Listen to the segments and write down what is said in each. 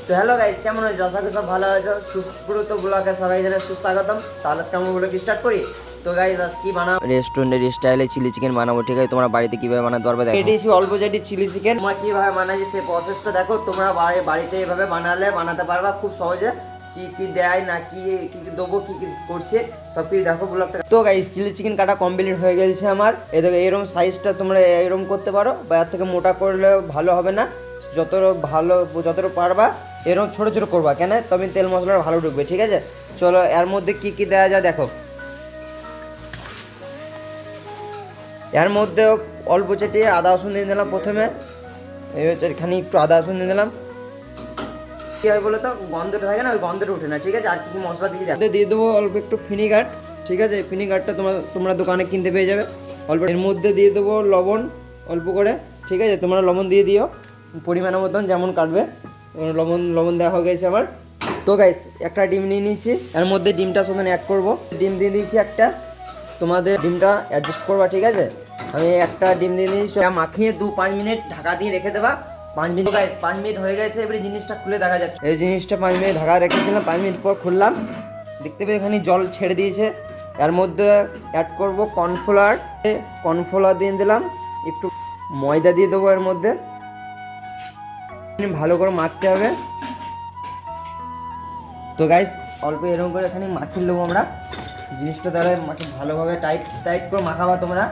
তো hello guys, কেমন আছো? আশা করি সব ভালো আছো। সুব্রত ব্লগে সবাই জানাই সুস্বাগতম। তাহলে আজকে আমরা ব্লগ স্টার্ট করি। তো গাইস আজ কি বানাবো, রেস্টুরেন্টের স্টাইলে চিলি চিকেন বানাবো। ঠিক আছে, তোমরা বাড়িতে কিভাবে বানাতে পারবে দেখো। এটি অল্প যেটি চিলি চিকেন তোমরা কিভাবে বানাই সেই প্রসেসটা দেখো। তোমরা বাড়িতে এভাবে বানাতে পারবা খুব সহজে। কি কি দেয় না কি কি দেবো, কি কি করছে সব কিছু দেখো ব্লগটা। তো গাইস চিলি চিকেন কাটা কমপ্লিট হয়ে গেছে আমার। এই দেখো এরকম সাইজটা তোমরা এরকম করতে পারো, বা এর থেকে মোটা করলে ভালো হবে না। যতটা পারবা এরকম ছোটো ছোটো করবা, কেন তবে তেল মশলাটা ভালো ঢুকবে। ঠিক আছে, চলো এর মধ্যে কি কি দেওয়া যায় দেখো। এর মধ্যে অল্প চেটে আদা রসুন দিয়ে দিলাম প্রথমে। এখানে একটু আদা রসুন দিয়ে দিলাম। কী হয় বলো তো, গন্ধটা থাকে না, ওই গন্ধটা ওঠে না। ঠিক আছে, আর কি কি মশলা দিয়ে দেবো অল্প একটু ভিনিগার। ঠিক আছে, ভিনিগারটা তোমরা দোকানে কিনতে পেয়ে যাবে অল্প। এর মধ্যে দিয়ে দেবো লবণ অল্প করে। ঠিক আছে, তোমরা লবণ দিয়ে দিও পরিমাণ মতন যেমন কাটবে। লবণ দেওয়া হয়ে গেছে আমার। তো গাইস একটা ডিম নিয়ে নিয়েছি, এর মধ্যে ডিমটা শুধু অ্যাড করবো। ডিম দিয়ে দিয়েছি একটা, তোমাদের ডিমটা অ্যাডজাস্ট করবা। ঠিক আছে, আমি একটা ডিম দিয়ে দিয়েছি। মাখিয়ে 2-5 মিনিট ঢাকা দিয়ে রেখে দেবা। 5 মিনিট গাইস, 5 মিনিট হয়ে গেছে। এবারে জিনিসটা খুলে দেখা যাচ্ছে। এই জিনিসটা 5 মিনিট ঢাকা রেখেছিলাম, 5 মিনিট পর খুললাম। দেখতে পেয়ে এখানে জল ছেড়ে দিয়েছে। এর মধ্যে অ্যাড করবো কর্নফ্লাওয়ার দিয়ে দিলাম, একটু ময়দা দিয়ে দেবো এর মধ্যে। ভালো করে মাখতে হবে। তো গাইস অল্প এরকম করে এখানে মাখিয়ে নেবো আমরা জিনিসটা। তাহলে ভালোভাবে টাইট করে মাখাবা। তোমরা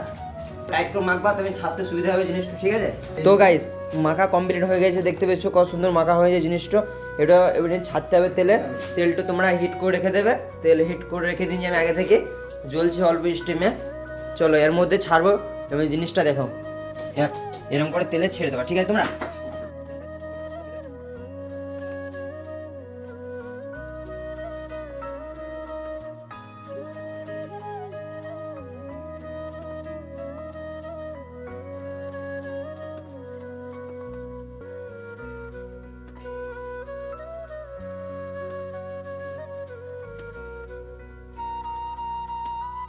টাইট করে মাখবা, তুমি ছাড়তে সুবিধা হবে জিনিসটা। ঠিক আছে, তো গাইস মাখা কমপ্লিট হয়ে গেছে। দেখতে পেয়েছো কত সুন্দর মাখা হয়েছে জিনিসটা। এটা এবারে ছাড়তে হবে তেলটা তোমরা হিট করে রেখে দেবে। তেল হিট করে রেখে দিয়েছি আমি আগে থেকে, জ্বলছে অল্প স্টিমে। চলো এর মধ্যে ছাড়বো এবং জিনিসটা দেখো এরকম করে তেলে ছেড়ে দেবা। ঠিক আছে, তোমরা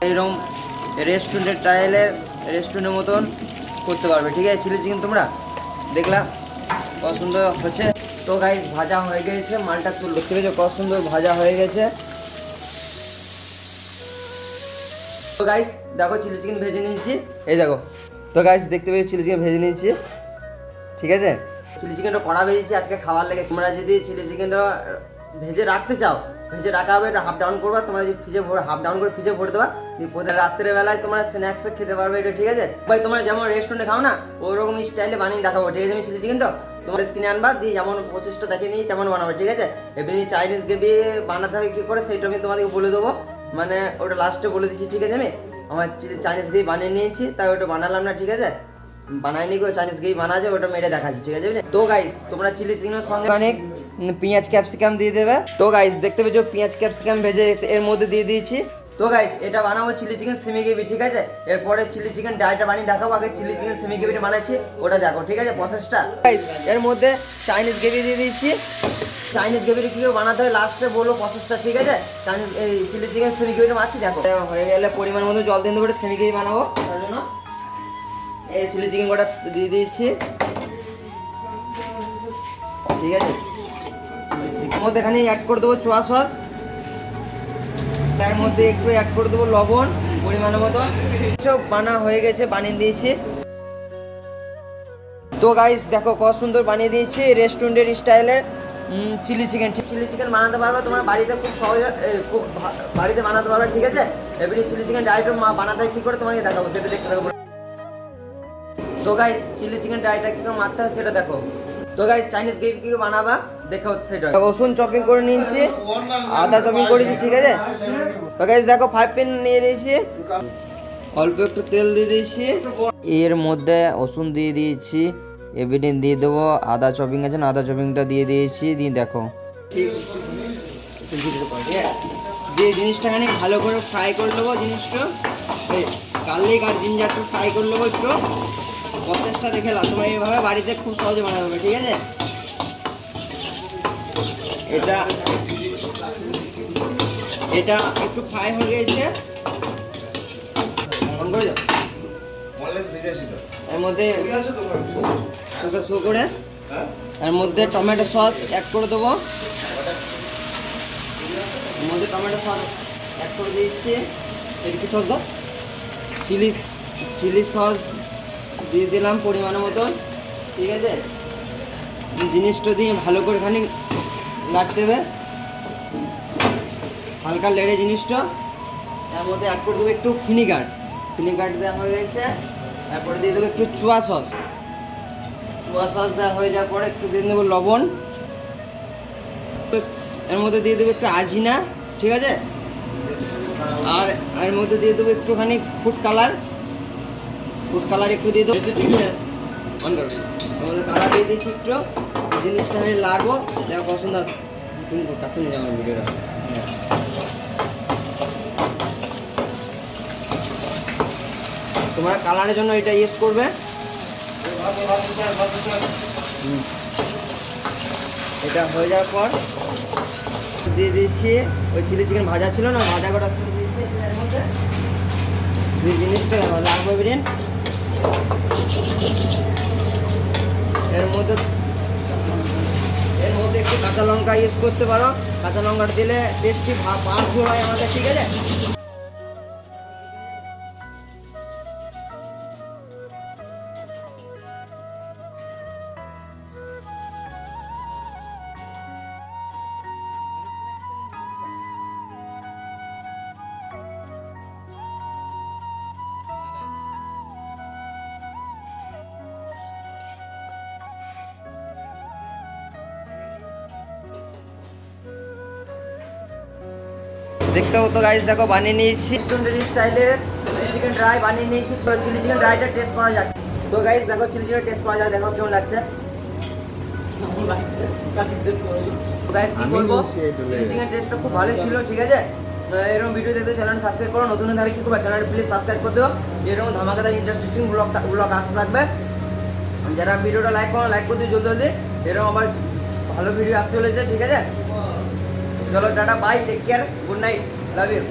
এরকম রেস্টুরেন্টের মতন করতে পারবে। ঠিক আছে, চিলি চিকেন তোমরা দেখলা কত সুন্দর হচ্ছে। তো গাইস ভাজা হয়ে গেছে, মালটা তুল দেখতে পেয়েছো কত সুন্দর ভাজা হয়ে গেছে। তো গাইস দেখো চিলি চিকেন ভেজে নিয়েছি, এই দেখো। তো গাইস দেখতে পেয়েছো চিলি চিকেন ভেজে নিয়েছি। ঠিক আছে, চিলি চিকেনটা কড়া ভেজেছি আজকে খাবার লেগে। তোমরা যদি চিলি চিকেনটা ভেজে রাখতে চাও, ভেজে রাখা হবে, এটা হাফ ডাউন করবা। তোমরা যদি হাফ ডাউন করে ফ্রিজে ভরে দেবা, রাত্রের বেলায় তোমরা স্ন্যাক্সে খেতে পারবে এটা। ঠিক আছে, ভাই তোমরা যেমন রেস্টুরেন্টে খাও না ওরকম স্টাইলে বানিয়ে দেখাবো। ঠিক আছে, আমি চিলি চিকেনটা তোমার স্কিনে আনবা, দিয়ে যেমন প্রসেসটা দেখিয়ে নিই তেমন বানাবে। ঠিক আছে, এমনি চাইনিজ গ্রেভি বানাতে হবে কী করে সেটা আমি তোমাদেরকে বলে দেবো, মানে ওটা লাস্টে বলে দিচ্ছি। ঠিক আছে, আমি আমার চাইনিজ গ্রেভি বানিয়ে নিয়েছি, তাই ওটা বানালাম না। ঠিক আছে, বানাইনি গো, চাইনিজ গ্রেভি বানা যায়, ওটা মেরে দেখাচ্ছি। ঠিক আছে, তো গাইস তোমরা চিলি চিকেনের সঙ্গে অনেক পেঁয়াজ ক্যাপসিকাম দিয়ে দেবে। তো গাইস দেখতে পেয়েছো পেঁয়াজ ক্যাপসিকাম ভেজে এর মধ্যে দিয়ে দিয়েছি। তো গাইস এটা বানাবো চিলি চিকেন সেমি গ্রেভি। ঠিক আছে, এরপরে চিলি চিকেন ডাইটা বানিয়ে দেখাবো। আগে চিলি চিকেন সেমি গ্রেভিটা বানাচ্ছি, ওটা দেখো। ঠিক আছে প্রসেসটা। গাইস এর মধ্যে চাইনিজ গ্রেভি দিয়ে দিয়েছি। চাইনিজ গ্রেভিটা কীভাবে বানাতে হয় লাস্টে বলো প্রসেসটা। ঠিক আছে, চাইনিজ এই চিলি চিকেন সেমি গ্রেভিটা বানাচ্ছি দেখো। হয়ে গেলে পরিমাণ মতো জল দিয়ে দেবো, সেমি গ্রেভি বানাবো তার জন্য। এই চিলি চিকেন কটা দিয়ে দিয়েছি। ঠিক আছে, এর মধ্যে এখানে অ্যাড করে দেবো সোয়া সস। তার মধ্যে একটু অ্যাড করে দেবো লবণ পরিমাণ মতো। সব বানা হয়ে গেছে, বানিয়ে দিয়েছি। তো গাইস দেখো কত সুন্দর বানিয়ে দিয়েছি রেস্টুরেন্টের স্টাইলের চিলি চিকেন বানাতে পারবে তোমরা বাড়িতে খুব সহজে, খুব বাড়িতে বানাতে পারবে। ঠিক আছে, এবারে চিলি চিকেন ডাইরেক্ট বানাতে হয় কী করে তোমাকে দেখাবো, সেটা দেখতে থাকবো। তো গাইস চিলি চিকেন ডাইটা কী করে মারতে হয় সেটা দেখো। তো গাইস চাইনিজ গ্রেভি কী বানাবা দেখো সেটা। রসুন চপিং করে নিয়েছি, আদা চপিং করেছি। ঠিক আছে, তো গাইস দেখো 5 পিন নিয়ে নিয়েছি, অল্প একটু তেল দিয়ে দিয়েছি। এর মধ্যে রসুন দিয়ে দিয়েছি, এভিডেন্ট দিয়ে দেবো। আদা চপিং আছে না, আদা চপিংটা দিয়ে দিয়েছি। দিয়ে দেখো দিয়ে জিনিসটাখানে ভালো করে ফ্রাই করে নেবো। জিনিসটা গার্লিক আর জিঞ্জারটা ফ্রাই করে নেবো একটু। প্রসেসটা দেখে নাও, তোমরা এইভাবে বাড়িতে খুব সহজে বানাতে পারবে। ঠিক আছে, এটা একটু ফ্রাই হয়ে গেছে। এর মধ্যে শো করে এর মধ্যে টমেটো সস অ্যাড করে দেবো, এর মধ্যে টমেটো সস অ্যাড করে দিয়েছি, একটু সস দাও, চিলি সস দিয়ে দিলাম পরিমাণ মতন। ঠিক আছে, জিনিসটা দিয়ে ভালো করে খানিক নাড়তে হবে, হালকা লেড়ে জিনিসটা। এর মধ্যে অ্যাড করে দেবো একটু ভিনিগার দেওয়া হয়ে গেছে। তারপরে দিয়ে দেবো একটু চুয়া সস দেওয়া হয়ে যাওয়ার পরে একটু দিয়ে দেবো লবণ, এর মধ্যে দিয়ে দেবো একটু আজিনা। ঠিক আছে, আর এর মধ্যে দিয়ে দেবো একটুখানি ফুড কালার একটু দিয়ে দেবো, কালার দিয়ে দিচ্ছি একটু। জিনিসটা আমি লাগবো, দেখো পছন্দ আছে, কাছে নিয়ে যাবো ভিডিওটা। তোমরা কালারের জন্য এটা ইউজ করবে। এটা হয়ে যাওয়ার পর দিয়ে দিয়েছি ওই চিলি চিকেন ভাজা ছিল না, ভাজা কটা দিয়ে দিয়েছি এর মধ্যে। জিনিসটা লাগবে বিরিয়ানি, এর মধ্যে একটু কাঁচা লঙ্কা ইউজ করতে পারো, কাঁচা লঙ্কাটা দিলে টেস্টি পাওয়ারফুল হয় আমাদের। ঠিক আছে, দেখতে হতো গাইস, দেখো বানিয়ে নিয়েছি রেস্টুরেন্টের স্টাইলের চিলি চিকেন ড্রাই বানিয়ে নিয়েছি। চিলি চিকেন ড্রাইটা টেস্ট করা যাক। তো গাইস দেখো চিলি চিকেন টেস্ট করা যাক, দেখো কেমন লাগছে। তো গাইস কি বলবো, চিলি চিকেন টেস্টটা খুব ভালো ছিল। ঠিক আছে, এরকম ভিডিও দেখতে চ্যানেল সাবস্ক্রাইব করো, নতুন তাহলে কি করবে চ্যানেল প্লিজ সাবস্ক্রাইব করে দিও। এরকম ধামাকাদার ইন্টারেস্টিং ব্লগ আসতে থাকবে। যারা ভিডিওটা লাইক করো, লাইক করে দিও জলদি। এরকম আবার ভালো ভিডিও আসতে চলেছে। ঠিক আছে, চলো tata, bye, take care, good night, love you.